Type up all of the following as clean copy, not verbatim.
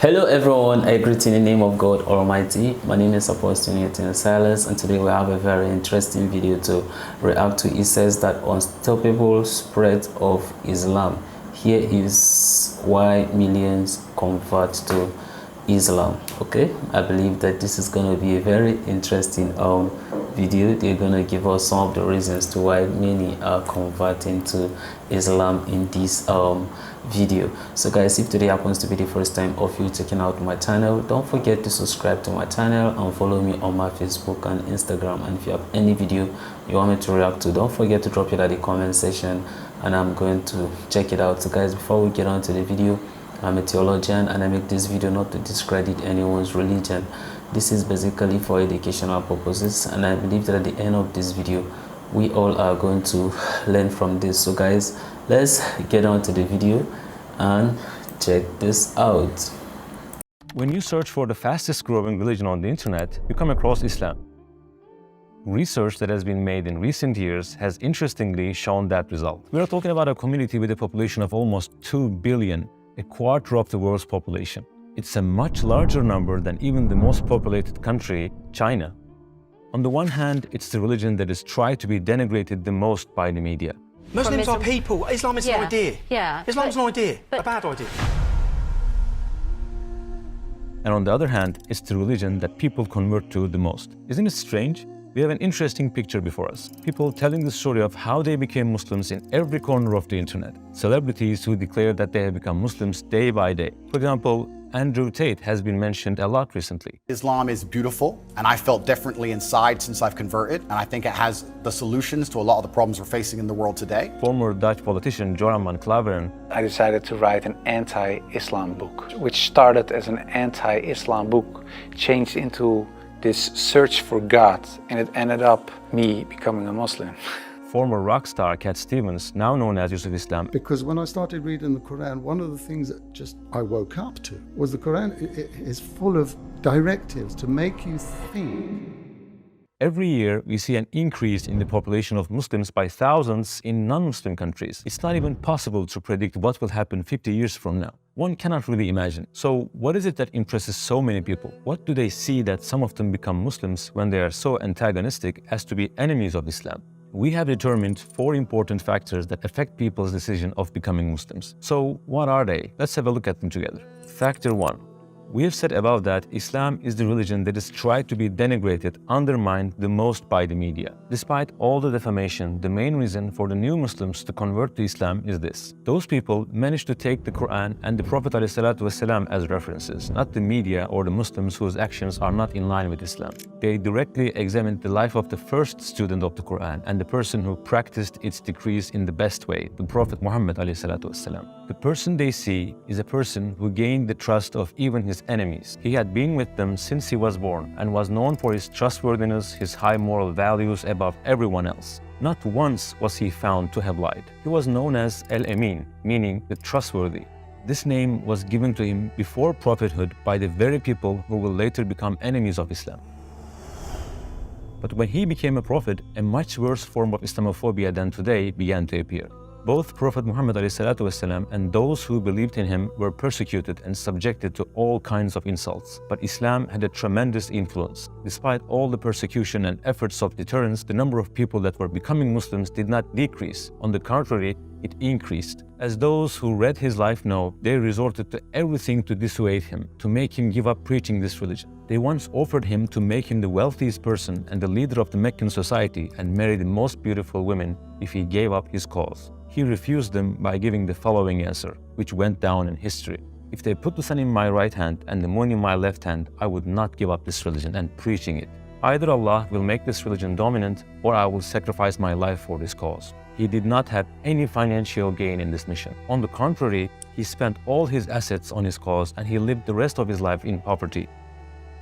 Hello everyone, I greet in the name of God Almighty. My name is Apostle Nathan Silas, and today we have a very interesting video to react to. It says that unstoppable spread of Islam. Here is why millions convert to Islam. Okay, I believe that this is going to be a very interesting video. They're going to give us some of the reasons to why many are converting to Islam in this video. So guys, if today happens to be the first time of you checking out my channel, don't forget to subscribe to my channel and follow me on my Facebook and Instagram. And if you have any video you want me to react to, don't forget to drop it at the comment section and I'm going to check it out. So guys, before we get on to the video, I'm a theologian and I make this video not to discredit anyone's religion. This is basically for educational purposes, and I believe that at the end of this video we all are going to learn from this. So guys, let's get on to the video and check this out. When you search for the fastest growing religion on the internet, you come across Islam. Research that has been made in recent years has interestingly shown that result. We are talking about a community with a population of almost 2 billion, a quarter of the world's population. It's a much larger number than even the most populated country, China. On the one hand, it's the religion that is tried to be denigrated the most by the media. Muslims are people. Islam is an idea. Yeah. Islam's an idea, a bad idea. And on the other hand, it's the religion that people convert to the most. Isn't it strange? We have an interesting picture before us. People telling the story of how they became Muslims in every corner of the internet. Celebrities who declare that they have become Muslims day by day. For example, Andrew Tate has been mentioned a lot recently. Islam is beautiful, and I felt differently inside since I've converted, and I think it has the solutions to a lot of the problems we're facing in the world today. Former Dutch politician Joram van Klaveren. I decided to write an anti-Islam book, which started as an anti-Islam book, changed into this search for God, and it ended up me becoming a Muslim. Former rock star Cat Stevens, now known as Yusuf Islam. Because when I started reading the Quran, one of the things that I woke up to was the Quran is full of directives to make you think. Every year, we see an increase in the population of Muslims by thousands in non-Muslim countries. It's not even possible to predict what will happen 50 years from now. One cannot really imagine. So what is it that impresses so many people? What do they see that some of them become Muslims when they are so antagonistic as to be enemies of Islam? We have determined 4 important factors that affect people's decision of becoming Muslims. So what are they? Let's have a look at them together. Factor 1. We have said above that Islam is the religion that is tried to be denigrated, undermined the most by the media. Despite all the defamation, the main reason for the new Muslims to convert to Islam is this. Those people managed to take the Quran and the Prophet ﷺ as references, not the media or the Muslims whose actions are not in line with Islam. They directly examined the life of the first student of the Quran and the person who practiced its decrees in the best way, the Prophet Muhammad ﷺ. The person they see is a person who gained the trust of even his enemies. He had been with them since he was born and was known for his trustworthiness, his high moral values above everyone else. Not once was he found to have lied. He was known as Al-Amin, meaning the trustworthy. This name was given to him before prophethood by the very people who will later become enemies of Islam. But when he became a prophet, a much worse form of Islamophobia than today began to appear. Both Prophet Muhammad ﷺ and those who believed in him were persecuted and subjected to all kinds of insults. But Islam had a tremendous influence. Despite all the persecution and efforts of deterrence, the number of people that were becoming Muslims did not decrease. On the contrary, it increased. As those who read his life know, they resorted to everything to dissuade him, to make him give up preaching this religion. They once offered him to make him the wealthiest person and the leader of the Meccan society and marry the most beautiful women if he gave up his cause. He refused them by giving the following answer, which went down in history. If they put the sun in my right hand and the moon in my left hand, I would not give up this religion and preaching it. Either Allah will make this religion dominant or I will sacrifice my life for this cause. He did not have any financial gain in this mission. On the contrary, he spent all his assets on his cause and he lived the rest of his life in poverty.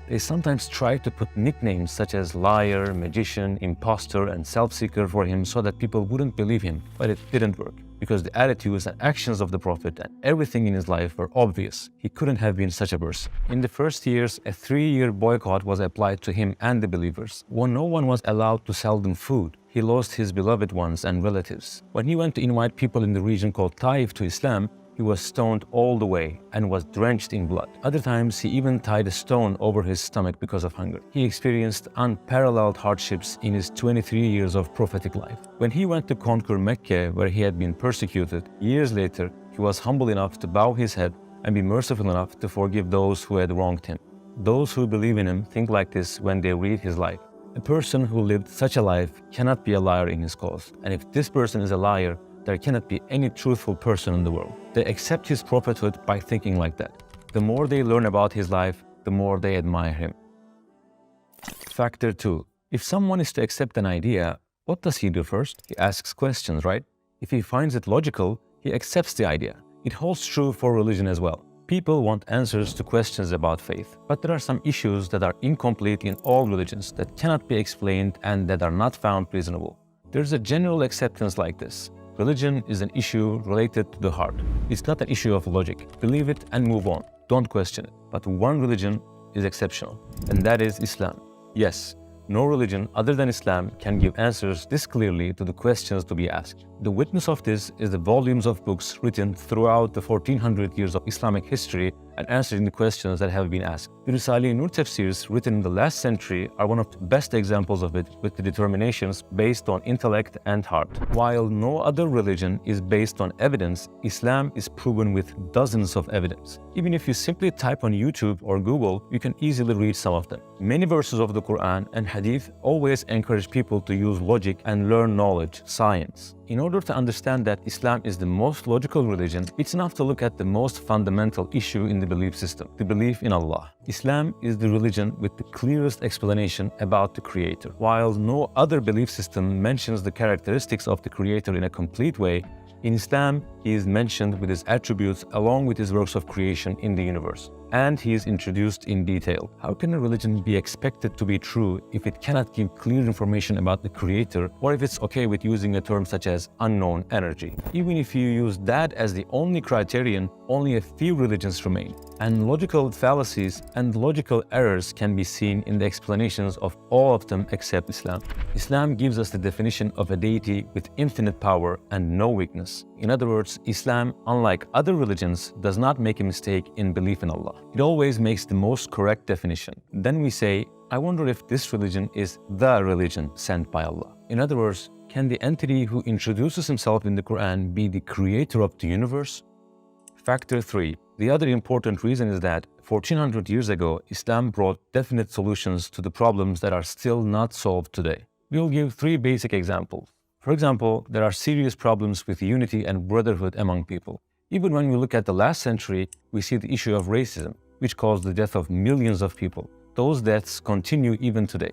They sometimes tried to put nicknames such as liar, magician, impostor, and self-seeker for him so that people wouldn't believe him, but it didn't work. Because the attitudes and actions of the Prophet and everything in his life were obvious. He couldn't have been such a person. In the first years, a 3-year boycott was applied to him and the believers. When no one was allowed to sell them food, he lost his beloved ones and relatives. When he went to invite people in the region called Taif to Islam, he he was stoned all the way and was drenched in blood. Other times, he even tied a stone over his stomach because of hunger. He experienced unparalleled hardships in his 23 years of prophetic life. When he went to conquer Mecca, where he had been persecuted, years later, he was humble enough to bow his head and be merciful enough to forgive those who had wronged him. Those who believe in him think like this when they read his life. A person who lived such a life cannot be a liar in his cause. And if this person is a liar, there cannot be any truthful person in the world. They accept his prophethood by thinking like that. The more they learn about his life, the more they admire him. Factor 2. If someone is to accept an idea, what does he do first? He asks questions, right? If he finds it logical, he accepts the idea. It holds true for religion as well. People want answers to questions about faith, but there are some issues that are incomplete in all religions that cannot be explained and that are not found reasonable. There's a general acceptance like this. Religion is an issue related to the heart. It's not an issue of logic. Believe it and move on. Don't question it. But one religion is exceptional, and that is Islam. Yes, no religion other than Islam can give answers this clearly to the questions to be asked. The witness of this is the volumes of books written throughout the 1400 years of Islamic history and answering the questions that have been asked. The Risale-i Nur tafsirs written in the last century are one of the best examples of it, with the determinations based on intellect and heart. While no other religion is based on evidence, Islam is proven with dozens of evidence. Even if you simply type on YouTube or Google, you can easily read some of them. Many verses of the Quran and Hadith always encourage people to use logic and learn knowledge, science. In order to understand that Islam is the most logical religion, it's enough to look at the most fundamental issue in the belief system, the belief in Allah. Islam is the religion with the clearest explanation about the Creator. While no other belief system mentions the characteristics of the Creator in a complete way, in Islam, he is mentioned with his attributes along with his works of creation in the universe. And he is introduced in detail. How can a religion be expected to be true if it cannot give clear information about the Creator, or if it's okay with using a term such as unknown energy? Even if you use that as the only criterion, only a few religions remain. And logical fallacies and logical errors can be seen in the explanations of all of them except Islam. Islam gives us the definition of a deity with infinite power and no weakness. In other words, Islam, unlike other religions, does not make a mistake in belief in Allah. It always makes the most correct definition. Then we say, I wonder if this religion is the religion sent by Allah. In other words, can the entity who introduces himself in the Quran be the creator of the universe? Factor 3. The other important reason is that 1400 years ago, Islam brought definite solutions to the problems that are still not solved today. We'll give 3 basic examples. For example, there are serious problems with unity and brotherhood among people. Even when we look at the last century, we see the issue of racism, which caused the death of millions of people. Those deaths continue even today.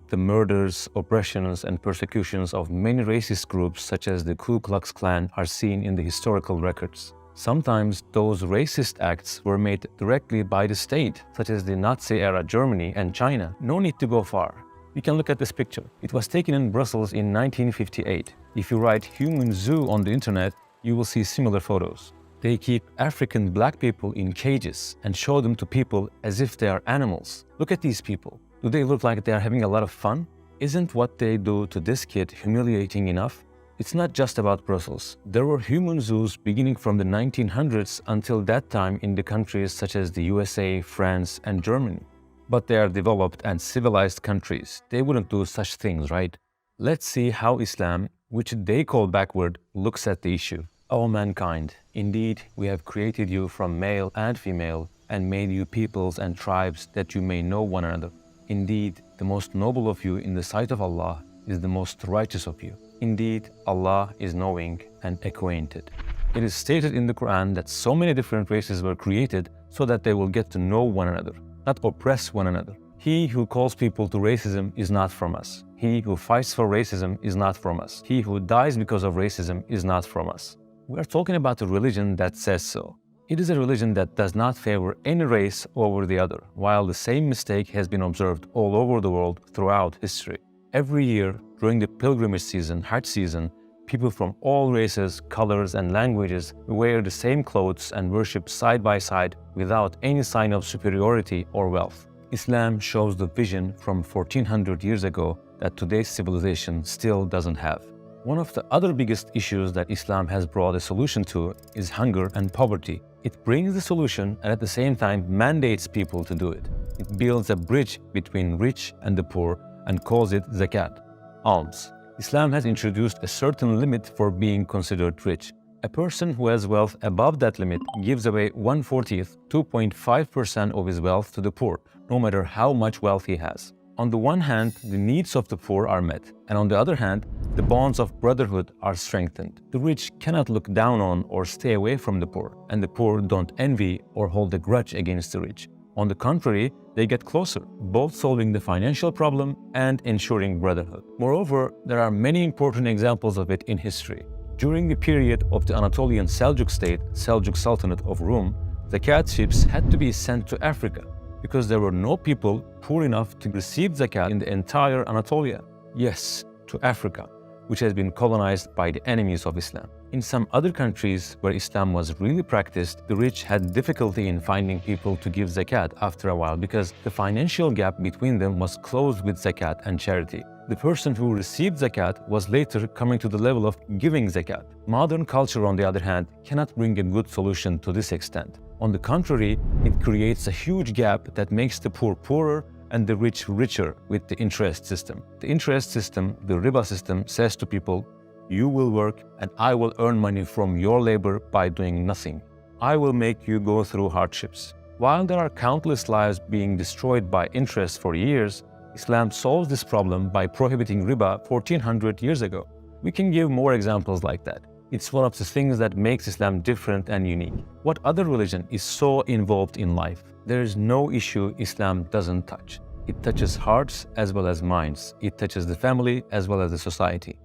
The murders, oppressions, and persecutions of many racist groups, such as the Ku Klux Klan, are seen in the historical records. Sometimes those racist acts were made directly by the state, such as the Nazi-era Germany and China. No need to go far. We can look at this picture. It was taken in Brussels in 1958. If you write "human zoo" on the internet, you will see similar photos. They keep African black people in cages and show them to people as if they are animals. Look at these people. Do they look like they are having a lot of fun? Isn't what they do to this kid humiliating enough? It's not just about Brussels. There were human zoos beginning from the 1900s until that time in the countries such as the USA, France, and Germany. But they are developed and civilized countries. They wouldn't do such things, right? Let's see how Islam, which they call backward, looks at the issue. O mankind, indeed, we have created you from male and female and made you peoples and tribes that you may know one another. Indeed, the most noble of you in the sight of Allah is the most righteous of you. Indeed, Allah is knowing and acquainted. It is stated in the Quran that so many different races were created so that they will get to know one another, not oppress one another. He who calls people to racism is not from us. He who fights for racism is not from us. He who dies because of racism is not from us. We are talking about a religion that says so. It is a religion that does not favor any race over the other, while the same mistake has been observed all over the world throughout history. Every year, during the pilgrimage season, Hajj season, people from all races, colors, and languages wear the same clothes and worship side by side without any sign of superiority or wealth. Islam shows the vision from 1400 years ago that today's civilization still doesn't have. One of the other biggest issues that Islam has brought a solution to is hunger and poverty. It brings the solution and at the same time mandates people to do it. It builds a bridge between rich and the poor and calls it zakat, alms. Islam has introduced a certain limit for being considered rich. A person who has wealth above that limit gives away 1/40th, 2.5% of his wealth to the poor, no matter how much wealth he has. On the one hand, the needs of the poor are met, and on the other hand, the bonds of brotherhood are strengthened. The rich cannot look down on or stay away from the poor, and the poor don't envy or hold a grudge against the rich. On the contrary, they get closer, both solving the financial problem and ensuring brotherhood. Moreover, there are many important examples of it in history. During the period of the Anatolian Seljuk state, Seljuk Sultanate of Rum, zakat ships had to be sent to Africa because there were no people poor enough to receive zakat in the entire Anatolia. Yes, to Africa, which has been colonized by the enemies of Islam. In some other countries where Islam was really practiced, the rich had difficulty in finding people to give zakat after a while because the financial gap between them was closed with zakat and charity. The person who received zakat was later coming to the level of giving zakat. Modern culture, on the other hand, cannot bring a good solution to this extent. On the contrary, it creates a huge gap that makes the poor poorer and the rich richer with the interest system. The interest system, the riba system, says to people, you will work and I will earn money from your labor by doing nothing. I will make you go through hardships. While there are countless lives being destroyed by interest for years, Islam solves this problem by prohibiting riba 1400 years ago. We can give more examples like that. It's one of the things that makes Islam different and unique. What other religion is so involved in life? There is no issue Islam doesn't touch. It touches hearts as well as minds. It touches the family as well as the society.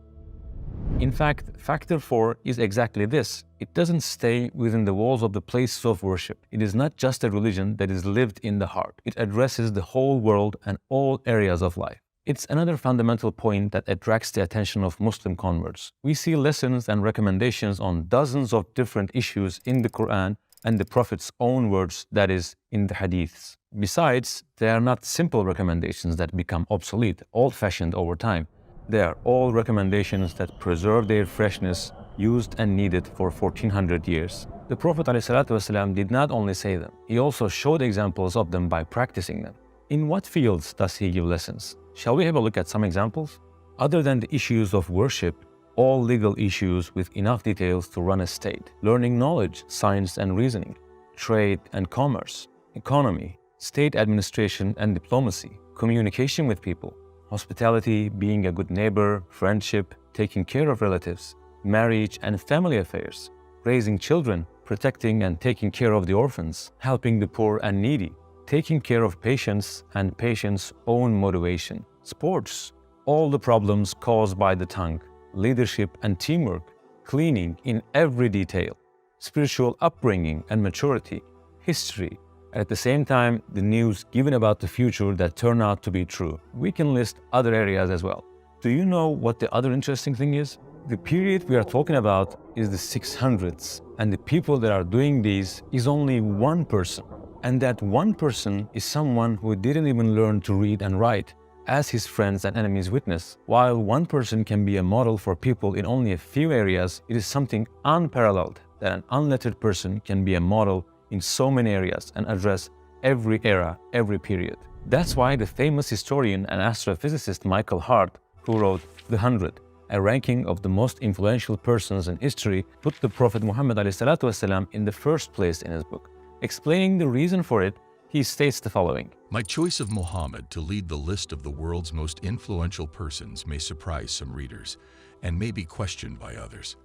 In fact, factor 4 is exactly this. It doesn't stay within the walls of the places of worship. It is not just a religion that is lived in the heart. It addresses the whole world and all areas of life. It's another fundamental point that attracts the attention of Muslim converts. We see lessons and recommendations on dozens of different issues in the Quran and the Prophet's own words, that is, in the Hadiths. Besides, they are not simple recommendations that become obsolete, old-fashioned over time. They are all recommendations that preserve their freshness, used and needed for 1400 years. The Prophet ﷺ did not only say them, he also showed examples of them by practicing them. In what fields does he give lessons? Shall we have a look at some examples? Other than the issues of worship, all legal issues with enough details to run a state, learning knowledge, science and reasoning, trade and commerce, economy, state administration and diplomacy, communication with people, hospitality, being a good neighbor, friendship, taking care of relatives, marriage and family affairs, raising children, protecting and taking care of the orphans, helping the poor and needy, taking care of patients and patients' own motivation, sports, all the problems caused by the tongue, leadership and teamwork, cleaning in every detail, spiritual upbringing and maturity, history, and at the same time, the news given about the future that turn out to be true. We can list other areas as well. Do you know what the other interesting thing is? The period we are talking about is the 600s, and the people that are doing these is only one person. And that one person is someone who didn't even learn to read and write, as his friends and enemies witness. While one person can be a model for people in only a few areas, it is something unparalleled that an unlettered person can be a model in so many areas and address every era, every period. That's why the famous historian and astrophysicist Michael Hart, who wrote The 100, a ranking of the most influential persons in history, put the Prophet Muhammad ﷺ in the first place in his book. Explaining the reason for it, he states the following. My choice of Muhammad to lead the list of the world's most influential persons may surprise some readers and may be questioned by others.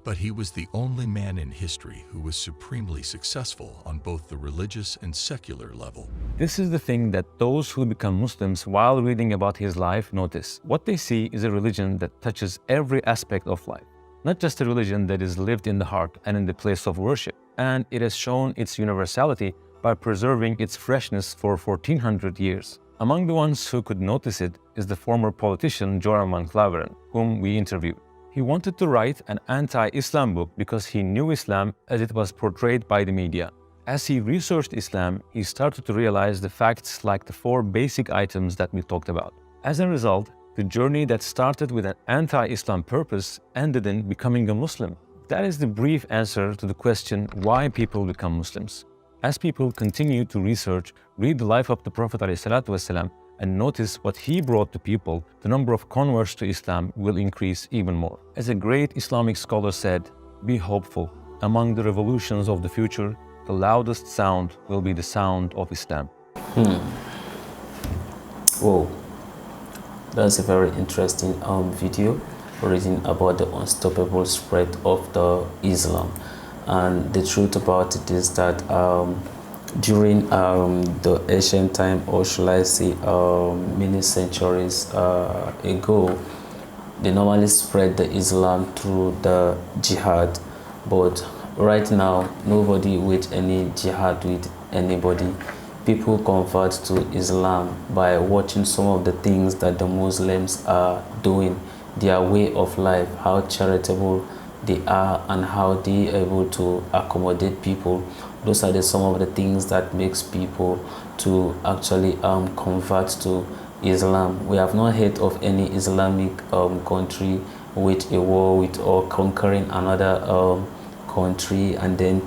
But he was the only man in history who was supremely successful on both the religious and secular level. This is the thing that those who become Muslims while reading about his life notice. What they see is a religion that touches every aspect of life, not just a religion that is lived in the heart and in the place of worship. And it has shown its universality by preserving its freshness for 1400 years. Among the ones who could notice it is the former politician Joram van Klaveren, whom we interviewed. He wanted to write an anti-Islam book because he knew Islam as it was portrayed by the media. As he researched Islam, he started to realize the facts like the 4 basic items that we talked about. As a result, The journey that started with an anti-Islam purpose ended in becoming a Muslim. That is the brief answer to the question why people become Muslims. As people continue to research, read the life of the Prophet ﷺ, and notice what he brought to people, the number of converts to Islam will increase even more. As a great Islamic scholar said, "Be hopeful. Among the revolutions of the future, the loudest sound will be the sound of Islam." Whoa, that's a very interesting video reading about the unstoppable spread of the Islam. And the truth about it is that during the ancient time, or shall I say many centuries ago, they normally spread the Islam through the jihad. But right now, nobody with any jihad with anybody. People convert to Islam by watching some of the things that the Muslims are doing, their way of life, how charitable they are and how they are able to accommodate people. Those are some of the things that makes people to actually convert to Islam. We have not heard of any Islamic country with a war with or conquering another country and then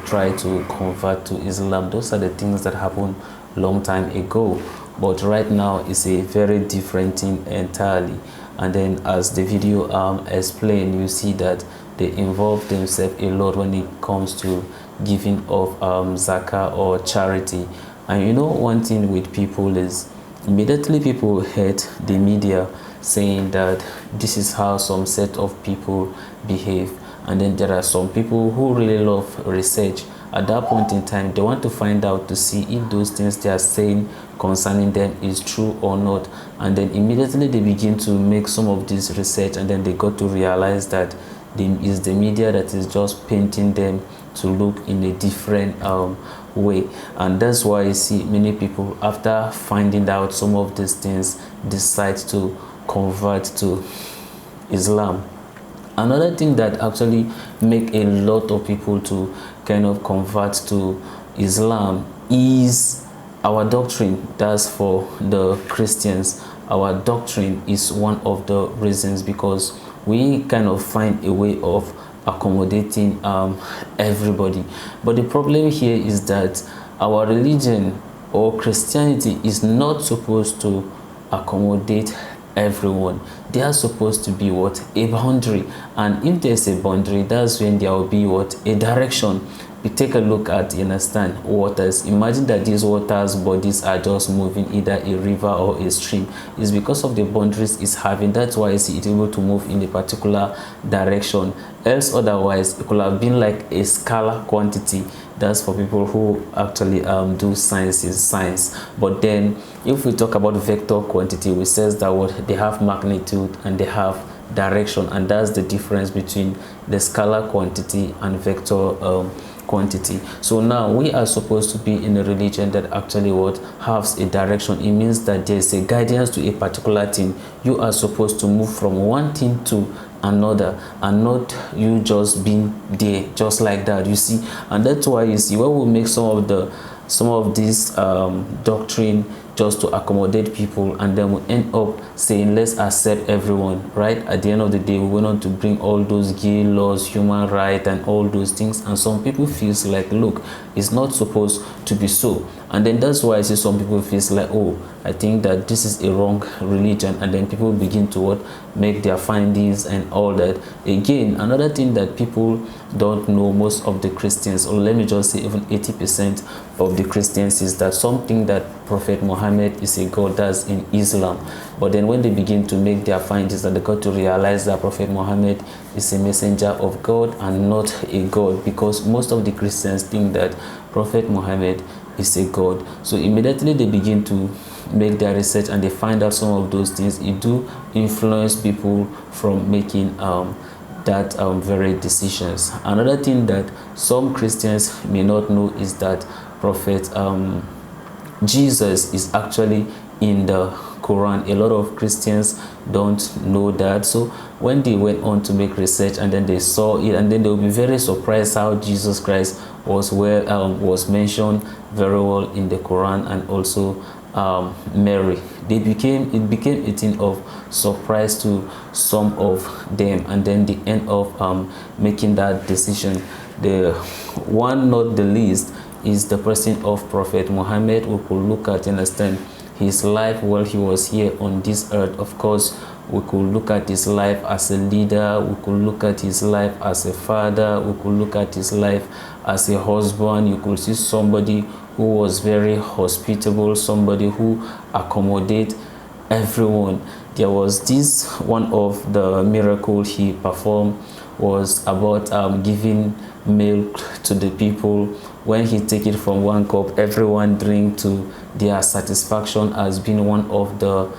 try to convert to Islam. Those are the things that happened long time ago, but right now it's a very different thing entirely. And then as the video explained, you see that they involve themselves a lot when it comes to giving of zakah or charity. And you know, one thing with people is immediately people hate the media saying that this is how some set of people behave. And then there are some people who really love research. At that point in time, they want to find out to see if those things they are saying concerning them is true or not. And then immediately they begin to make some of this research, and then they got to realize that it's the media that is just painting them to look in a different way. And that's why you see many people, after finding out some of these things, decide to convert to Islam. Another thing that actually make a lot of people to kind of convert to Islam is our doctrine. That's for the Christians. Our doctrine is one of the reasons, because we kind of find a way of accommodating everybody. But the problem here is that our religion or Christianity is not supposed to accommodate everyone. They are supposed to be what? A boundary. And if there's a boundary, that's when there will be what? A direction. We take a look at, you understand, waters. Imagine that these waters bodies are just moving, either a river or a stream. It's because of the boundaries it's having. That's why it's able to move in a particular direction. Else otherwise it could have been like a scalar quantity. That's for people who actually do science. But then if we talk about vector quantity, we says that what they have magnitude and they have direction, and that's the difference between the scalar quantity and vector quantity. So now we are supposed to be in a religion that actually what has a direction. It means that there's a guidance to a particular thing. You are supposed to move from one thing to another, and not you just being there just like that, you see. And that's why you see when we make some of this doctrine just to accommodate people, and then we end up saying let's accept everyone, right? At the end of the day, we went on to bring all those gay laws, human rights, and all those things, and some people feels like, look, it's not supposed to be so. And then that's why I see some people feels like, oh, I think that this is a wrong religion, and then people begin to what? Make their findings and all that. Again, another thing that people don't know, most of the Christians, or let me just say even 80% of the Christians, is that something that Prophet Muhammad is a god, that's in Islam. But then when they begin to make their findings, that they got to realize that Prophet Muhammad is a messenger of God and not a god, because most of the Christians think that Prophet Muhammad is a god. So immediately they begin to make their research and they find out some of those things. It do influence people from making that very decisions. Another thing that some Christians may not know is that Prophet Jesus is actually in the Quran. A lot of Christians don't know that. So when they went on to make research and then they saw it, and then they'll be very surprised how Jesus Christ was mentioned very well in the Quran, and also Mary. It became a thing of surprise to some of them, and then they end up making that decision. The one, not the least, is the person of Prophet Muhammad. We could look at and understand his life while he was here on this earth. Of course, we could look at his life as a leader, we could look at his life as a father, we could look at his life as a husband. You could see somebody who was very hospitable, somebody who accommodated everyone. There was this, one of the miracles he performed was about giving milk to the people. When he take it from one cup, everyone drink to their satisfaction, has been one of the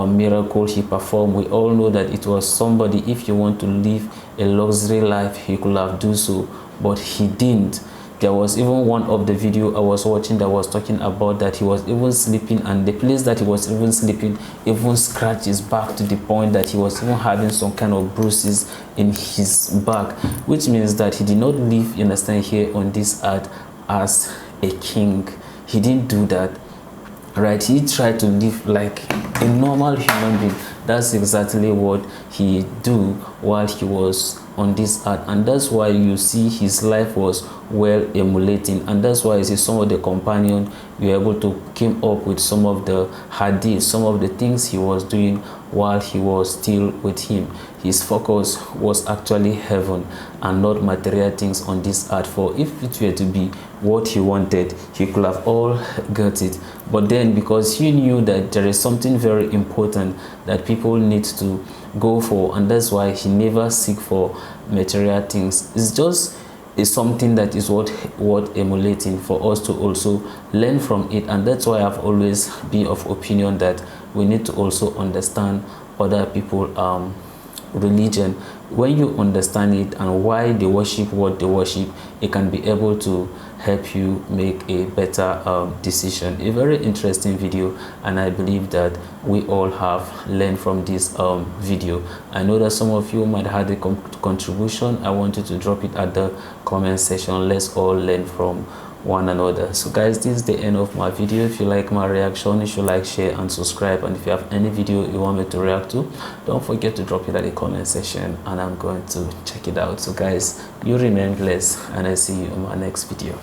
miracle he performed. We all know that it was somebody, if you want to live a luxury life, he could have do so, but he didn't. There was even one of the video I was watching that was talking about that he was even sleeping, and the place that he was even sleeping even scratched his back to the point that he was even having some kind of bruises in his back, which means that he did not live, you understand, here on this earth as a king. He didn't do that, right? He tried to live like a normal human being. That's exactly what he do while he was on this earth, and that's why you see his life was well emulating, and that's why you see some of the companions were able to came up with some of the hadith, some of the things he was doing while he was still with him. His focus was actually heaven and not material things on this earth. For if it were to be what he wanted, he could have all got it. But then, because he knew that there is something very important that people need to go for, and that's why he never seek for material things. It's just something that is what emulating for us to also learn from it. And that's why I've always been of opinion that we need to also understand other people religion. When you understand it and why they worship what they worship, it can be able to help you make a better decision. A very interesting video, and I believe that we all have learned from this video. I know that some of you might have a contribution. I want you to drop it at the comment section. Let's all learn from one another. So guys, this is the end of my video. If you like my reaction, you should like, share and subscribe, and if you have any video you want me to react to, don't forget to drop it at the comment section and I'm going to check it out. So guys, you remain blessed, and I see you in my next video.